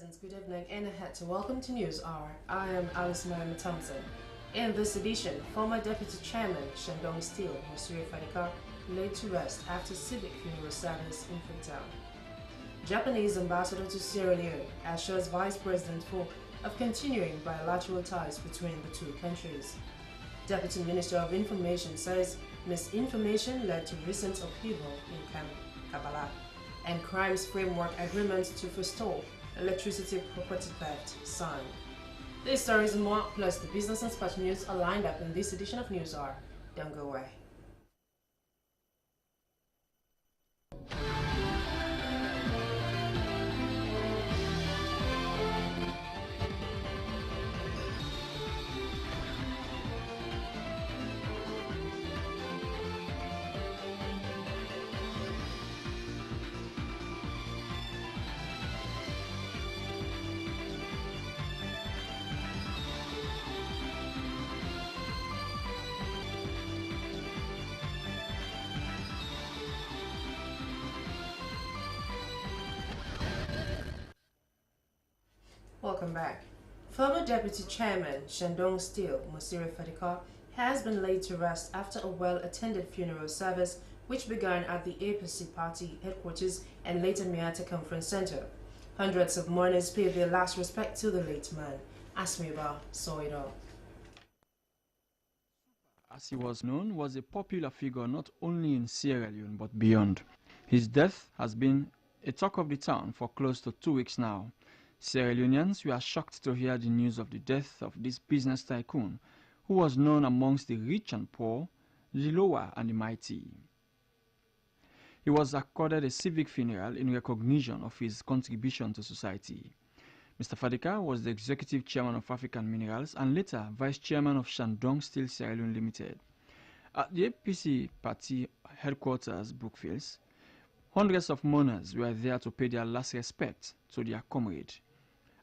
Present, good evening and ahead to welcome to News Hour. I am Alice Thompson. In this edition, former Deputy Chairman Shandong Steel, Monsieur Fadika, laid to rest after civic funeral service in Freetown. Japanese ambassador to Sierra Leone assures Vice President of continuing bilateral ties between the two countries. Deputy Minister of Information says misinformation led to recent upheaval in Kabbalah, and Crimes Framework Agreement to forestall electricity property theft signed. These stories and more, plus the business and sports news are lined up in this edition of News Hour. Don't go away. Welcome back. Former Deputy Chairman Shandong Steel, Monsieur Fadika, has been laid to rest after a well-attended funeral service which began at the APC party headquarters and later Miata Conference Center. Hundreds of mourners paid their last respect to the late man. Asmiba saw it all. As he was known, was a popular figure not only in Sierra Leone but beyond. His death has been a talk of the town for close to 2 weeks now. Sierra Leoneans were shocked to hear the news of the death of this business tycoon, who was known amongst the rich and poor, the lower and the mighty. He was accorded a civic funeral in recognition of his contribution to society. Mr. Fadika was the executive chairman of African Minerals and later vice chairman of Shandong Steel Sierra Leone Limited. At the APC party headquarters, Brookfields, hundreds of mourners were there to pay their last respect to their comrade.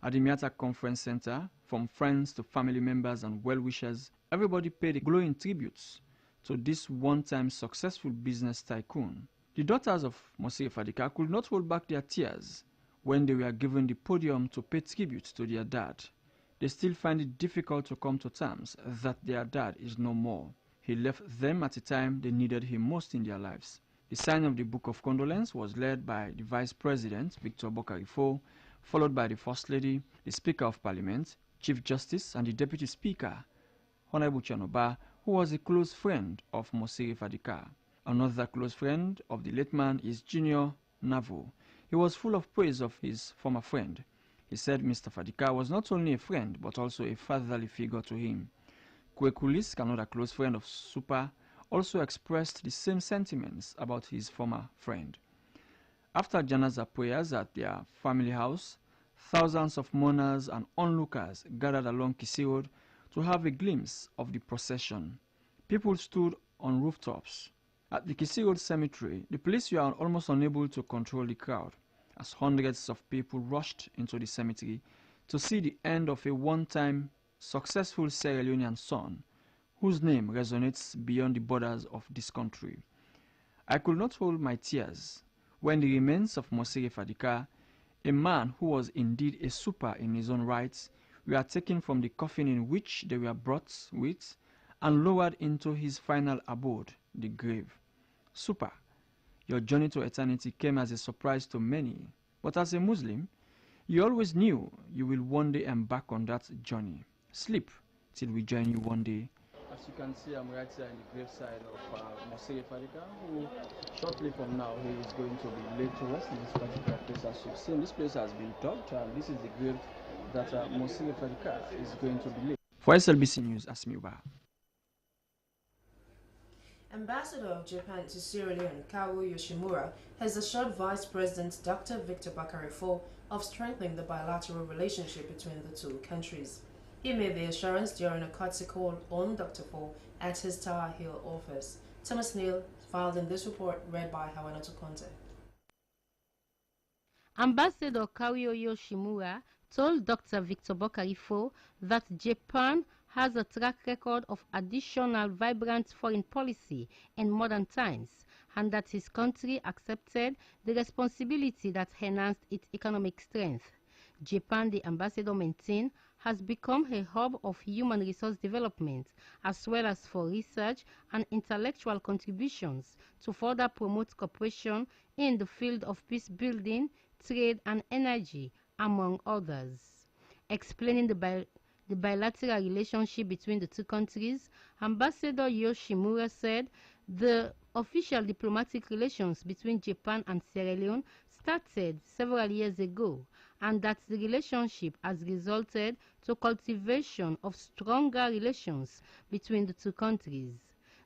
At the Miata Conference Center, from friends to family members and well-wishers, everybody paid glowing tributes to this one-time successful business tycoon. The daughters of Monsieur Fadika could not hold back their tears when they were given the podium to pay tribute to their dad. They still find it difficult to come to terms that their dad is no more. He left them at a time they needed him most in their lives. The signing of the Book of Condolence was led by the Vice President, Victor Bokarifo, followed by the First Lady, the Speaker of Parliament, Chief Justice, and the Deputy Speaker, Honorable Chanoba, who was a close friend of Monsieur Fadika. Another close friend of the late man is Junior Navo. He was full of praise of his former friend. He said Mr. Fadika was not only a friend, but also a fatherly figure to him. Kwekulis, another close friend of Super, also expressed the same sentiments about his former friend. After janaza prayers at their family house, thousands of mourners and onlookers gathered along Kisi Road to have a glimpse of the procession. People stood on rooftops. At the Kisi Road cemetery, the police were almost unable to control the crowd as hundreds of people rushed into the cemetery to see the end of a one-time successful Sierra Leonean son whose name resonates beyond the borders of this country. I could not hold my tears when the remains of Monsieur Fadika, a man who was indeed a super in his own rights, were taken from the coffin in which they were brought with and lowered into his final abode, the grave. Super, your journey to eternity came as a surprise to many, but as a Muslim, you always knew you will one day embark on that journey. Sleep till we join you one day. As you can see, I'm right here in the graveside of Monsieur Fadika, who shortly from now he is going to be laid to rest in this particular place. As you've seen, this place has been dug, and this is the grave that Monsieur Fadika is going to be laid. For SLBC News, Asmiba. Ambassador of Japan to Sierra Leone, Kawu Yoshimura, has assured Vice President Dr. Victor Bokarifo of strengthening the bilateral relationship between the two countries. He made the assurance during a courtesy call on Dr. Fo at his Tower Hill office. Thomas Neal filed in this report, read by Hawanato Conte. Ambassador Kawu Yoshimura told Dr. Victor Bokarifo that Japan has a track record of additional vibrant foreign policy in modern times, and that his country accepted the responsibility that enhanced its economic strength. Japan, the ambassador maintained, has become a hub of human resource development as well as for research and intellectual contributions to further promote cooperation in the field of peace building, trade and energy, among others. Explaining the bilateral relationship between the two countries, Ambassador Yoshimura said the official diplomatic relations between Japan and Sierra Leone started several years ago, and that the relationship has resulted to cultivation of stronger relations between the two countries.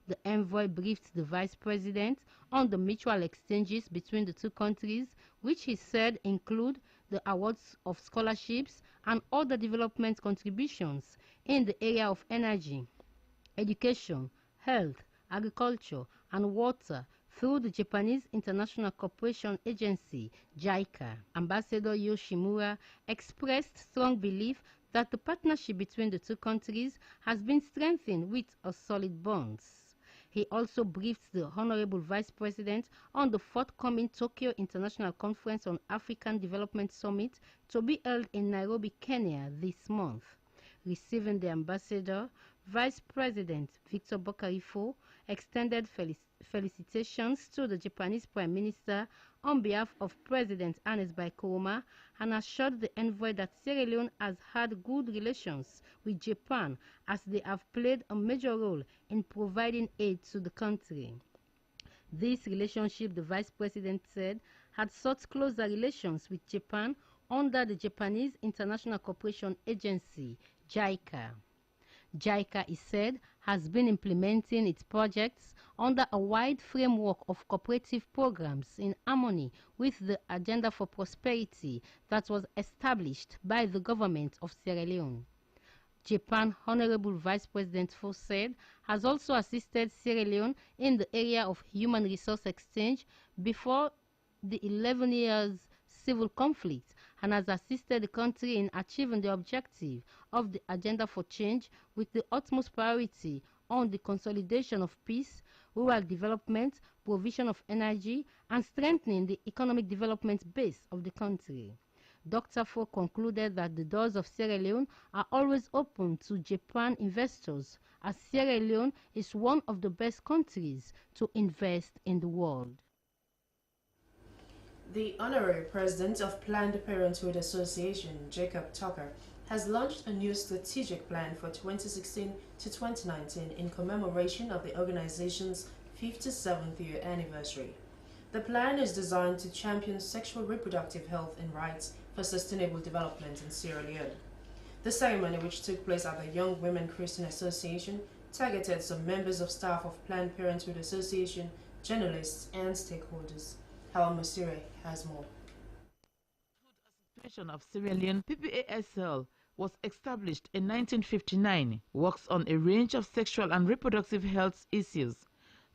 The envoy briefed the vice president on the mutual exchanges between the two countries, which he said include the awards of scholarships and other development contributions in the area of energy, education, health, agriculture, and water through the Japanese International Cooperation Agency, JICA. Ambassador Yoshimura expressed strong belief that the partnership between the two countries has been strengthened with a solid bonds. He also briefed the Honorable Vice President on the forthcoming Tokyo International Conference on African Development Summit to be held in Nairobi, Kenya this month. Receiving the ambassador, Vice President Victor Bokarifo extended felicitations to the Japanese Prime Minister on behalf of President Ernest Bai Koroma and assured the envoy that Sierra Leone has had good relations with Japan as they have played a major role in providing aid to the country. This relationship, the Vice President said, had sought closer relations with Japan under the Japanese International Cooperation Agency, JICA. JICA, he said, has been implementing its projects under a wide framework of cooperative programs in harmony with the Agenda for Prosperity that was established by the government of Sierra Leone. Japan, Honorable Vice President Fo said, has also assisted Sierra Leone in the area of human resource exchange before the 11 years civil conflict and has assisted the country in achieving the objective of the Agenda for Change with the utmost priority on the consolidation of peace, rural development, provision of energy, and strengthening the economic development base of the country. Dr. Fo concluded that the doors of Sierra Leone are always open to Japan investors, as Sierra Leone is one of the best countries to invest in the world. The Honorary President of Planned Parenthood Association, Jacob Tucker, has launched a new strategic plan for 2016 to 2019 in commemoration of the organization's 57th year anniversary. The plan is designed to champion sexual reproductive health and rights for sustainable development in Sierra Leone. The ceremony, which took place at the Young Women Christian Association, targeted some members of staff of Planned Parenthood Association, journalists, and stakeholders. Hawa Musire has more. The Association of Sierra Leone PPASL was established in 1959, works on a range of sexual and reproductive health issues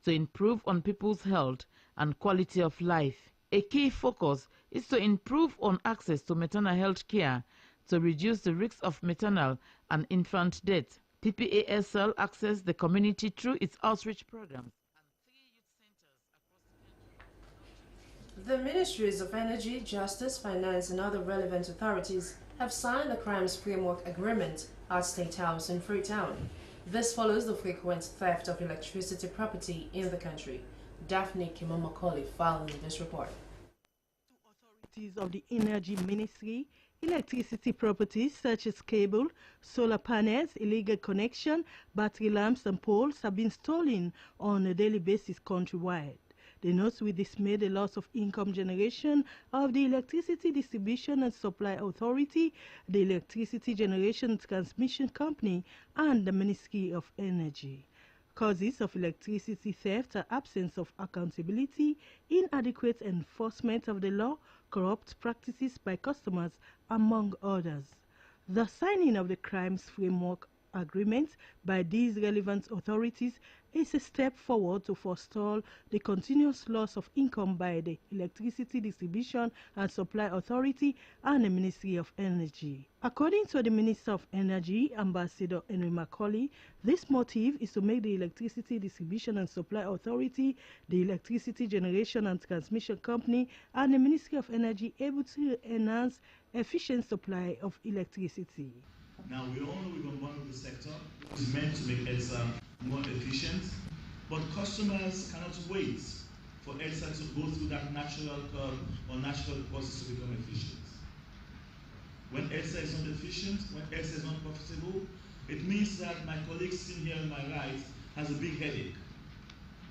to improve on people's health and quality of life. A key focus is to improve on access to maternal health care to reduce the risks of maternal and infant death. PPASL accesses the community through its outreach programs. The Ministries of Energy, Justice, Finance and other relevant authorities have signed the Crimes Framework Agreement at State House in Freetown. This follows the frequent theft of electricity property in the country. Daphne Kimomakoli filed in this report. Authorities of the Energy Ministry, electricity properties such as cable, solar panels, illegal connection, battery lamps and poles have been stolen on a daily basis countrywide. They note with dismay the loss of income generation of the Electricity Distribution and Supply Authority, the Electricity Generation Transmission Company, and the Ministry of Energy. Causes of electricity theft are absence of accountability, inadequate enforcement of the law, corrupt practices by customers, among others. The signing of the Crimes Framework agreements by these relevant authorities is a step forward to forestall the continuous loss of income by the Electricity Distribution and Supply Authority and the Ministry of Energy. According to the Minister of Energy, Ambassador Henry Macaulay, this motive is to make the Electricity Distribution and Supply Authority, the Electricity Generation and Transmission Company, and the Ministry of Energy able to enhance efficient supply of electricity. Now, we all know we're going to monitor the sector. It's meant to make EDSA more efficient, but customers cannot wait for EDSA to go through that natural curve or natural process to become efficient. When EDSA is not efficient, when EDSA is not profitable, it means that my colleague sitting here on my right has a big headache,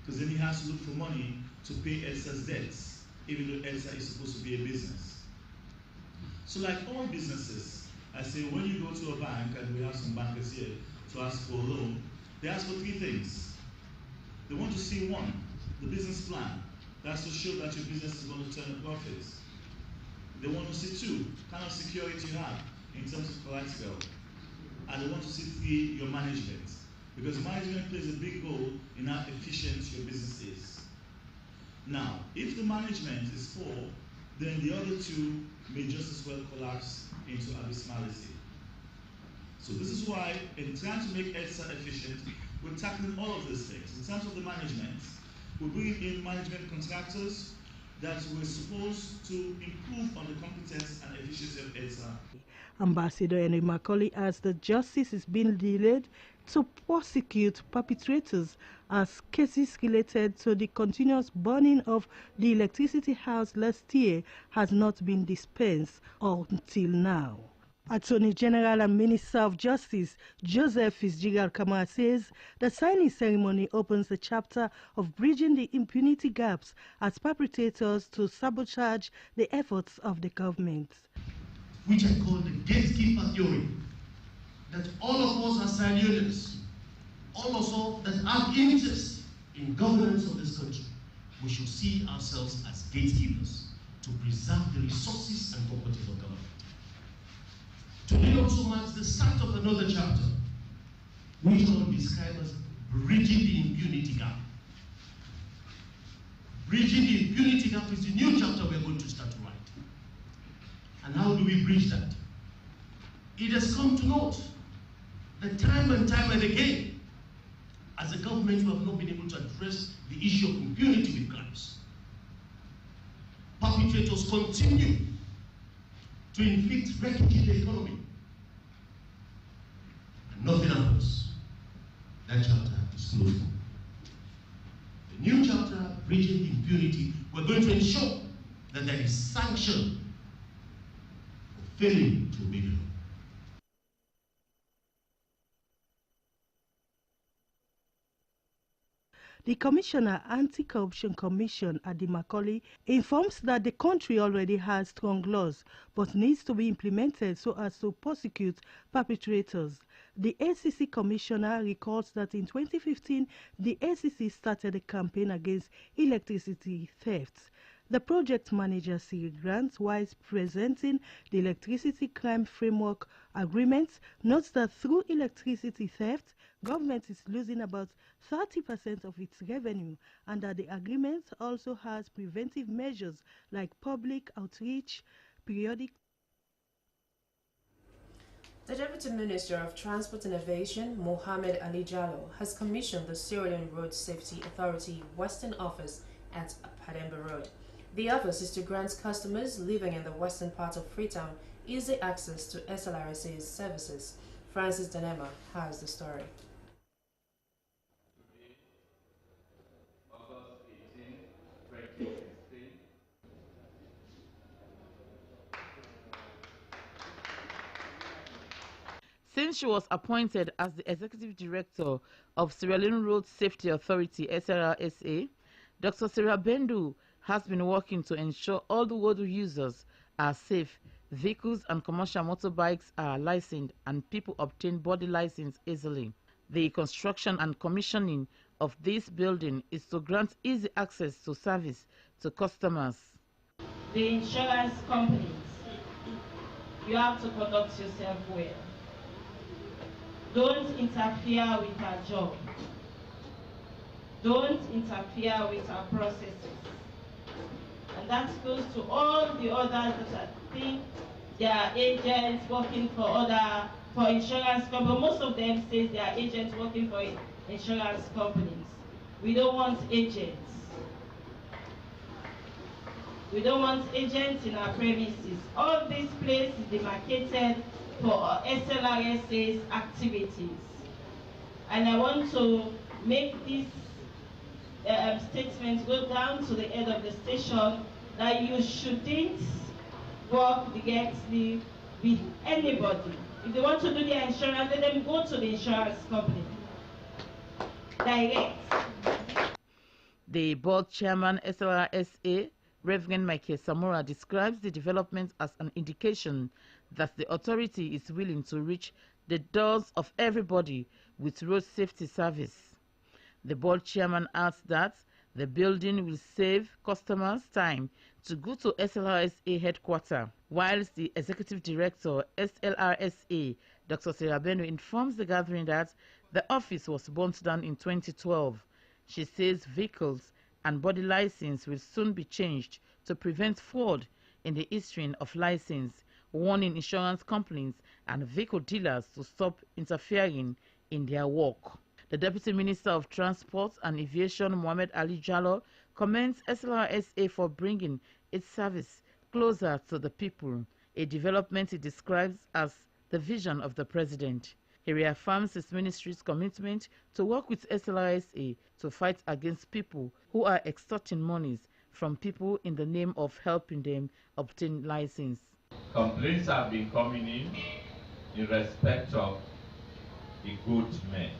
because then he has to look for money to pay EDSA's debts, even though EDSA is supposed to be a business. So like all businesses, I say when you go to a bank, and we have some bankers here to ask for a loan, they ask for three things. They want to see one, the business plan. That's to show that your business is going to turn a profit. They want to see two, kind of security you have in terms of collateral. And they want to see three, your management. Because management plays a big role in how efficient your business is. Now, if the management is poor, then the other two may just as well collapse into abysmality. So this is why, in trying to make EDSA efficient, we're tackling all of these things. In terms of the management, we're bringing in management contractors that we're supposed to improve on the competence and efficiency of EDSA. Ambassador Henry Macaulay adds that justice is being delayed to prosecute perpetrators as cases related to the continuous burning of the electricity house last year has not been dispensed until now. Attorney General and Minister of Justice Joseph Fitzgerald Kamara says the signing ceremony opens a chapter of bridging the impunity gaps as perpetrators to sabotage the efforts of the government. Which I call the gatekeeper theory, that all of us are Sierra Leoneans, all of us that have interest in governance of this country, we should see ourselves as gatekeepers to preserve the resources and properties of government. Today also marks the start of another chapter, which I will describe as bridging the impunity gap. Bridging the impunity gap is the new chapter we're going to start to write. And how do we bridge that? It has come to note that time and time and again, as a government, we have not been able to address the issue of impunity with crimes. Perpetrators continue to inflict wreckage in the economy. And nothing happens. That chapter is closed. The new chapter, bridging impunity, we're going to ensure that there is sanction for failing to obey the law. The Commissioner Anti-Corruption Commission at the Macaulay informs that the country already has strong laws but needs to be implemented so as to prosecute perpetrators. The ACC Commissioner recalls that in 2015, the ACC started a campaign against electricity thefts. The project manager, Cyril Grant, while presenting the Electricity Crime Framework Agreement, notes that through electricity theft, government is losing about 30% of its revenue, and that the agreement also has preventive measures like public outreach, periodic. The Deputy Minister of Transport and Aviation, Mohammed Ali Jallo, has commissioned the Sierra Leone Road Safety Authority Western Office at Pademba Road. The office is to grant customers living in the western part of Freetown easy access to SLRSA's services. Francis Danema has the story. Since she was appointed as the Executive Director of Sierra Leone Road Safety Authority (SLRSA), Dr. Sarah Bendu has been working to ensure all the road users are safe, vehicles and commercial motorbikes are licensed, and people obtain body license easily. The construction and commissioning of this building is to grant easy access to service to customers. The insurance companies, you have to conduct yourself well. don't interfere with our job. Don't interfere with our processes. And that goes to all the others that think they are agents working for insurance companies. Most of them say they are agents working for insurance companies. We don't want agents. We don't want agents in our premises. All this place is demarcated for SLRSA's activities. And I want to make this statement go down to the head of the station that you shouldn't work directly with anybody. If they want to do their insurance, let them go to the insurance company. Direct. The board chairman, SLRSA, Reverend Michael Samora, describes the development as an indication that the authority is willing to reach the doors of everybody with road safety service. The board chairman adds that the building will save customers time to go to SLRSA headquarters, whilst the executive director, SLRSA, Dr. Sarah Beno, informs the gathering that the office was burnt down in 2012. She says vehicles and body license will soon be changed to prevent fraud in the issuing of license, warning insurance companies and vehicle dealers to stop interfering in their work. The Deputy Minister of Transport and Aviation, Mohammed Ali Jallo, commends SLRSA for bringing its service closer to the people, a development he describes as the vision of the President. He reaffirms his ministry's commitment to work with SLRSA to fight against people who are extorting monies from people in the name of helping them obtain license. Complaints have been coming in respect of the good men.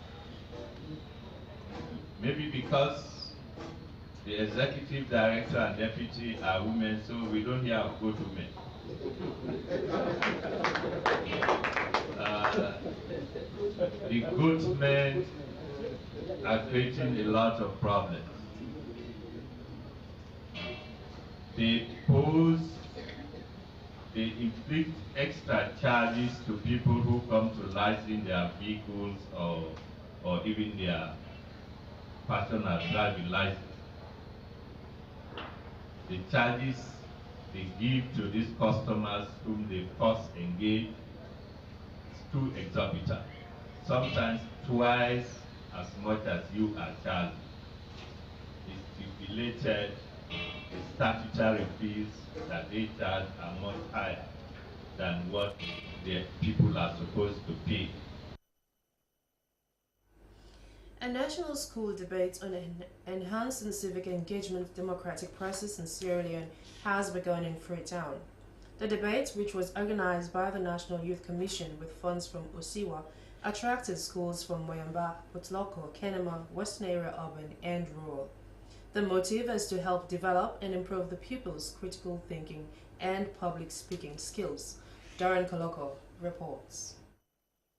Maybe because the executive director and deputy are women, so we don't hear of good women. The good men are creating a lot of problems. They inflict extra charges to people who come to license their vehicles or even their personal driving license. The charges they give to these customers whom they first engage is too exorbitant. Sometimes twice as much as you are charged. The stipulated statutory fees that they charge are much higher than what the people are supposed to pay. A national school debate on enhancing civic engagement democratic process in Sierra Leone has begun in Freetown. The debate, which was organized by the National Youth Commission with funds from Osiwa, attracted schools from Moyamba, Potloko, Kenema, Western Area Urban, and Rural. The motive is to help develop and improve the pupils' critical thinking and public speaking skills. Darren Koloko reports.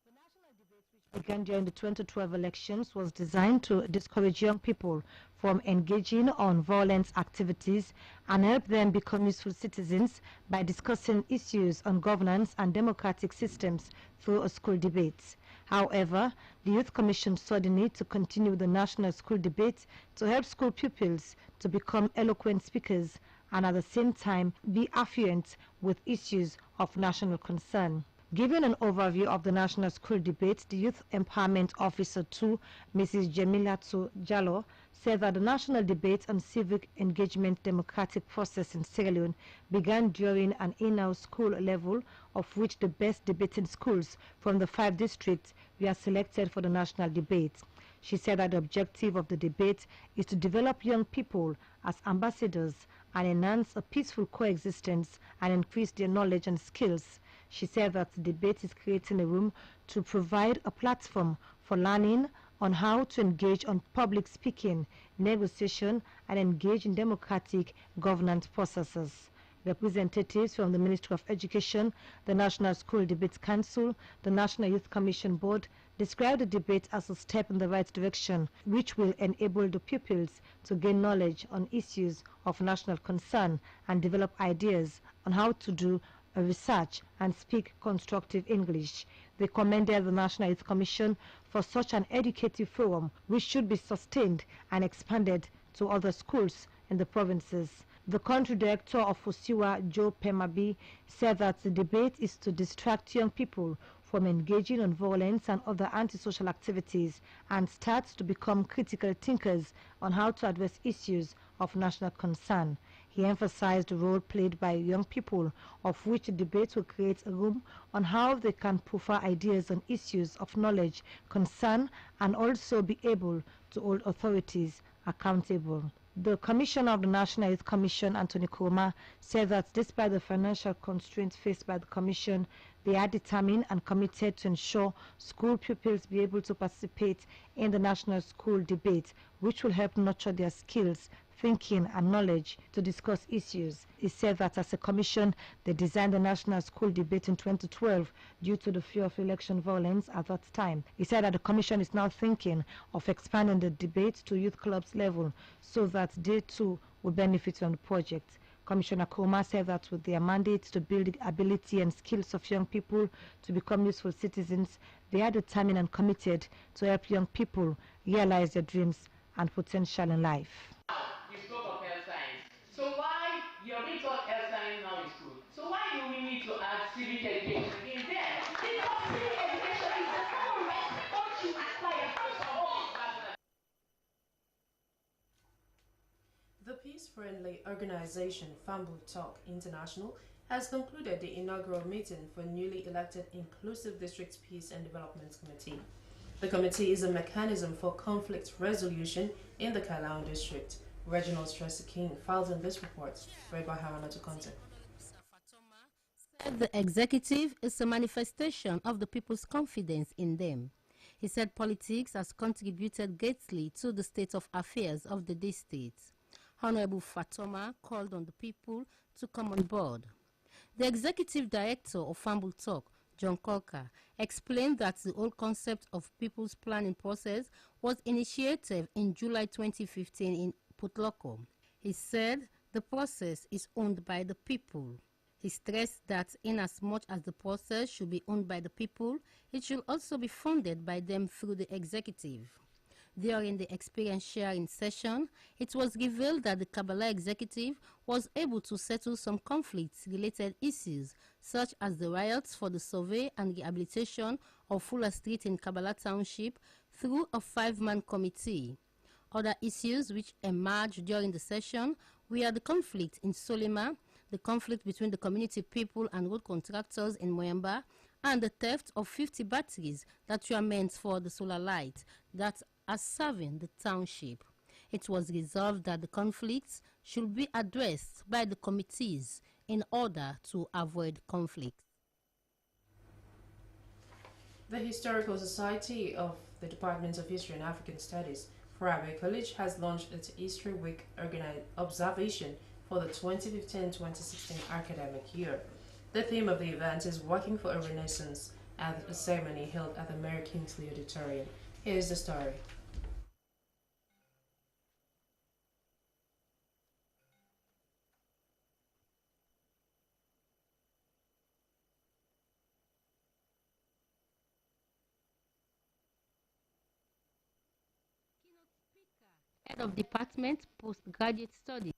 The national debate, which began during the 2012 elections, was designed to discourage young people from engaging on violent activities and help them become useful citizens by discussing issues on governance and democratic systems through a school debate. However, the Youth Commission saw the need to continue the national school debate to help school pupils to become eloquent speakers and at the same time be affluent with issues of national concern. Giving an overview of the national school debate, the Youth Empowerment Officer 2, Mrs. Jamilatu Jallo, said that the national debate on civic engagement democratic process in Sierra Leone began during an in-house school level, of which the best debating schools from the 5 districts were selected for the national debate. She said that the objective of the debate is to develop young people as ambassadors and enhance a peaceful coexistence and increase their knowledge and skills. She said that the debate is creating a room to provide a platform for learning on how to engage on public speaking, negotiation, and engage in democratic governance processes. Representatives from the Ministry of Education, the National School Debate Council, the National Youth Commission Board described the debate as a step in the right direction, which will enable the pupils to gain knowledge on issues of national concern and develop ideas on how to do research, and speak constructive English. They commended the National Youth Commission for such an educative forum, which should be sustained and expanded to other schools in the provinces. The country director of Osiwa, Joe Pemabi, said that the debate is to distract young people from engaging in violence and other antisocial activities and start to become critical thinkers on how to address issues of national concern. He emphasized the role played by young people, of which the debate will create a room on how they can proffer ideas on issues of knowledge, concern, and also be able to hold authorities accountable. The Commissioner of the National Youth Commission, Anthony Kurma, said that despite the financial constraints faced by the Commission, they are determined and committed to ensure school pupils be able to participate in the national school debate, which will help nurture their skills, thinking and knowledge to discuss issues. He said that as a commission, they designed the national school debate in 2012 due to the fear of election violence at that time. He said that the commission is now thinking of expanding the debate to youth clubs level so that they too will benefit from the project. Commissioner Kurma said that with their mandate to build the ability and skills of young people to become useful citizens, they are determined and committed to help young people realize their dreams and potential in life. You spoke of health science. So why you're being taught health science now in school? So why do we need to add civic education in there? Because civic education is the common right to aspire first of all. The peace-friendly organization Family Talk International has concluded the inaugural meeting for newly elected Inclusive District Peace and Development Committee. The committee is a mechanism for conflict resolution in the Kailaon district. Reginald Stressy King filed in this report, read by Harana to contact. Said the executive is a manifestation of the people's confidence in them. He said politics has contributed greatly to the state of affairs of the district. Honorable Fatoma called on the people to come on board. The executive director of Family Talk, John Corker, explained that the whole concept of people's planning process was initiated in July 2015 in Putloko. He said the process is owned by the people. He stressed that inasmuch as the process should be owned by the people, it should also be funded by them through the executive. During the experience sharing session, it was revealed that the Kabbalah executive was able to settle some conflict-related issues, such as the riots for the survey and rehabilitation of Fuller Street in Kabbalah Township, through a 5-man committee. Other issues which emerged during the session were the conflict in Solima, the conflict between the community people and road contractors in Moyamba, and the theft of 50 batteries that were meant for the solar light that are serving the township. It was resolved that the conflicts should be addressed by the committees in order to avoid conflict. The Historical Society of the Department of History and African Studies, Farabe College, has launched its History Week observation for the 2015-2016 academic year. The theme of the event is Working for a Renaissance at a ceremony held at the Mary Kingsley Auditorium. Here's the story. Head of Department Postgraduate Studies,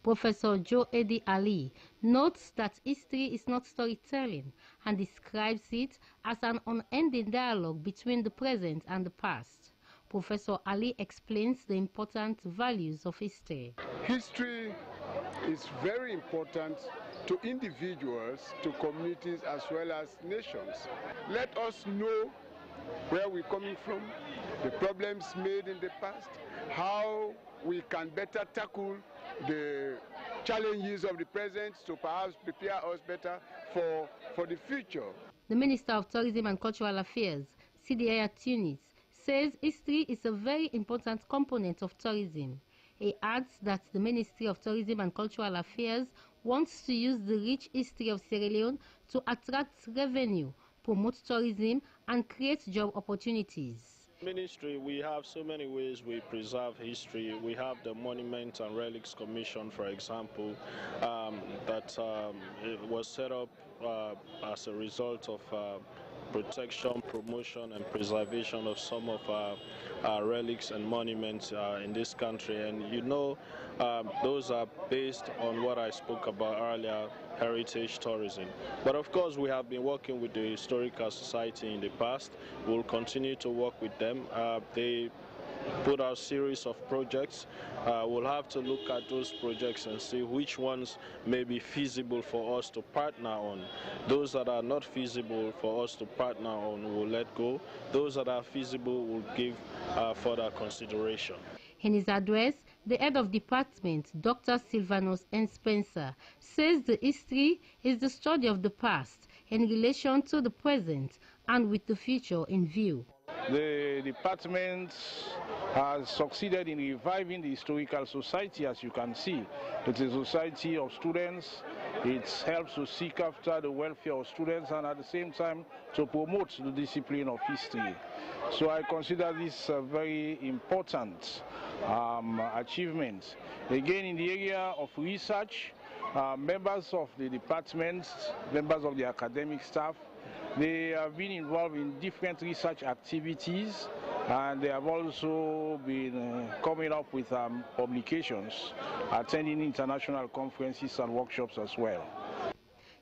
Professor Joe Edi Ali, notes that history is not storytelling and describes it as an unending dialogue between the present and the past. Professor Ali explains the important values of history. History is very important to individuals, to communities, as well as nations. Let us know where we're coming from, the problems made in the past, how we can better tackle the challenges of the present to perhaps prepare us better for the future. The Minister of Tourism and Cultural Affairs, Sidiaya Tunis, says history is a very important component of tourism. He adds that the Ministry of Tourism and Cultural Affairs wants to use the rich history of Sierra Leone to attract revenue, promote tourism, and create job opportunities. Ministry, we have so many ways we preserve history. We have the Monuments and Relics Commission, for example, that it was set up as a result of protection, promotion, and preservation of some of our relics and monuments in this country. And you know, those are based on what I spoke about earlier, heritage tourism. But of course, we have been working with the Historical Society in the past. We'll continue to work with them. They put out a series of projects. We'll have to look at those projects and see which ones may be feasible for us to partner on. Those that are not feasible for us to partner on, we'll let go. Those that are feasible, we'll give further consideration. In his address, the head of department, Dr. Silvanus N. Spencer, says the history is the study of the past in relation to the present and with the future in view. The department has succeeded in reviving the Historical Society, as you can see. It's a society of students. It helps to seek after the welfare of students and at the same time to promote the discipline of history. So I consider this a very important achievement. Again, in the area of research, members of the department, members of the academic staff, they have been involved in different research activities, and they have also been coming up with publications, attending international conferences and workshops as well.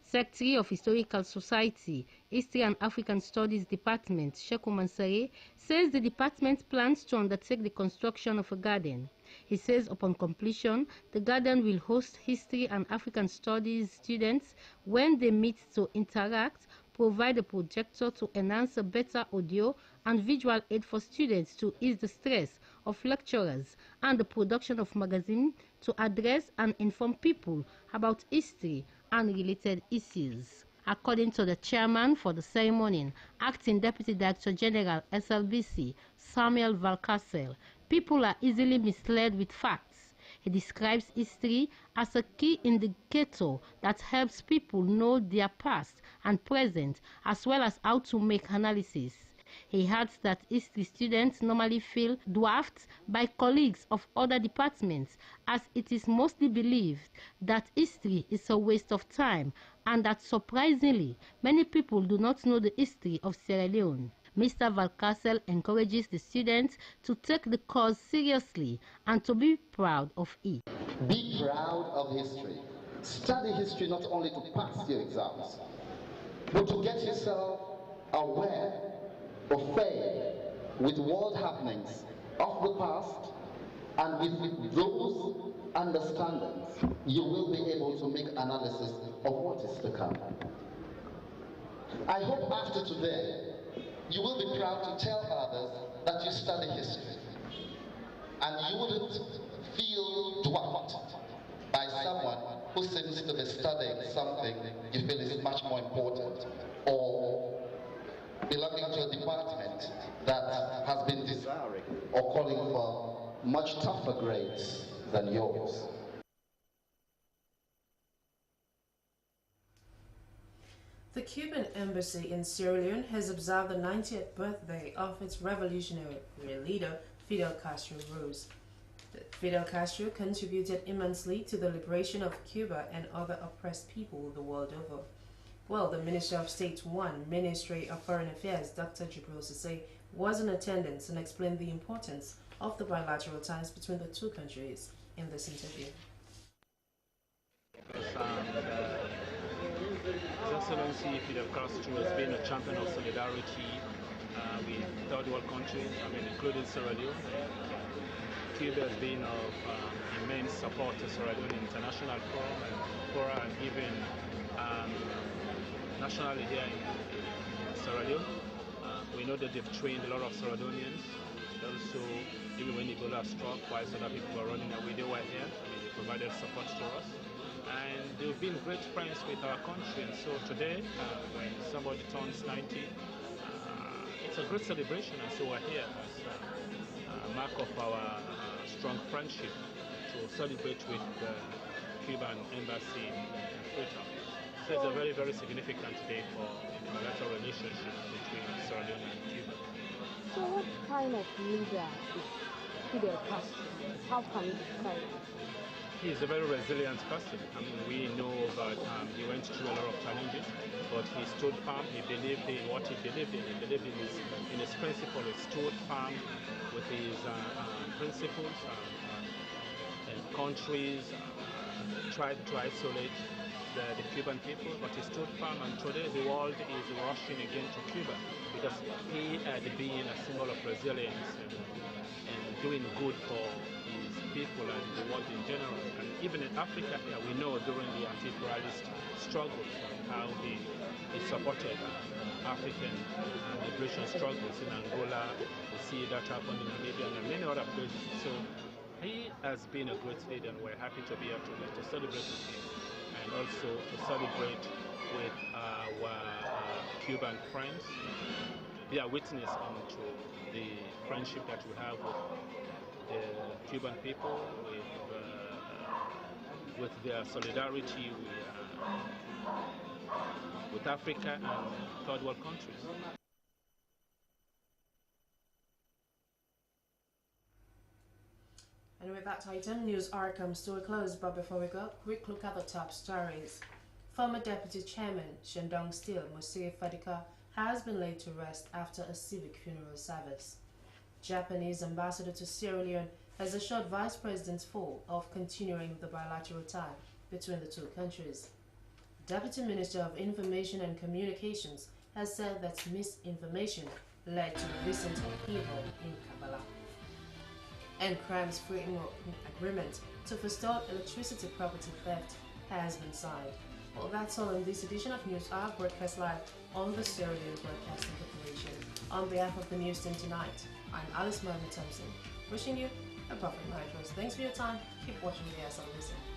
Secretary of Historical Society, History and African Studies Department, Sheku Mansare, says the department plans to undertake the construction of a garden. He says upon completion, the garden will host History and African Studies students when they meet to interact, provide a projector to enhance a better audio and visual aid for students to ease the stress of lecturers, and the production of magazine to address and inform people about history and related issues. According to the chairman for the ceremony, Acting Deputy Director General SLBC, Samuel Valcasel, people are easily misled with facts. He describes history as a key indicator that helps people know their past and present, as well as how to make analysis. He adds that history students normally feel dwarfed by colleagues of other departments, as it is mostly believed that history is a waste of time and that surprisingly many people do not know the history of Sierra Leone. Mr. Valcasel encourages the students to take the cause seriously and to be proud of it. Be proud of history. Study history not only to pass your exams, but to get yourself aware of faith with world happenings of the past, and with those understandings, you will be able to make analysis of what is to come. I hope after today, you will be proud to tell others that you study history, and you wouldn't feel dwarfed by someone who seems to be studying something you feel is much more important, or belonging to a department that has been desiring or calling for much tougher grades than yours. The Cuban embassy in Sierra Leone has observed the 90th birthday of its revolutionary leader, Fidel Castro Rose. Fidel Castro contributed immensely to the liberation of Cuba and other oppressed people the world over. Well, the Minister of State 1, Ministry of Foreign Affairs, Dr. Jibril Sissay, was in attendance and explained the importance of the bilateral ties between the two countries in this interview. His Excellency Fidel Castro has been a champion of solidarity with third world countries, including Sierra Leone. Cuba has been of immense support to Sierra Leone International Forum and Fora, and even nationally here in Sierra Leone. We know that they've trained a lot of Sierra Leoneans. Also, even when Ebola struck, while other people were running away, they were here. They provided support to us. And they've been great friends with our country. And so today, when somebody turns 90, it's a great celebration. And so we're here as a mark of our strong friendship to celebrate with the Cuban embassy in Freetown. So it's a very, very significant day for the bilateral relationship between Sierra Leone and Cuba. So what kind of leader is Fidel Castro? How can you describe it? He is a very resilient person. I mean, we know that he went through a lot of challenges, but he stood firm. He believed in what he believed in. He believed in his principle. He stood firm with his principles. And countries tried to isolate the Cuban people, but he stood firm, and today the world is rushing again to Cuba because he had been a symbol of resilience and doing good for his people and the world in general. And even in Africa, we know during the anti-imperialist struggles how he supported African liberation struggles in Angola. We see that happen in Namibia and many other places. So he has been a great leader, and we're happy to be here today to celebrate with him and also to celebrate with our Cuban friends, be a witness onto the friendship that we have with the Cuban people, with their solidarity with Africa and third world countries. And with that item, news hour comes to a close, but before we go, quick look at the top stories. Former Deputy Chairman Shandong Steel, Musiri Fadika, has been laid to rest after a civic funeral service. Japanese ambassador to Sierra Leone has assured Vice President Fall of continuing the bilateral tie between the two countries. Deputy Minister of Information and Communications has said that misinformation led to the recent upheaval in Kabbalah. And crimes framework agreement to forestall electricity property theft has been signed. Well, that's all in this edition of News Hour, broadcast live on the Sierra Leone Broadcasting Corporation. On behalf of the news team tonight, I'm Thompson, wishing you a perfect night rest. Thanks for your time. Keep watching the SL Listen.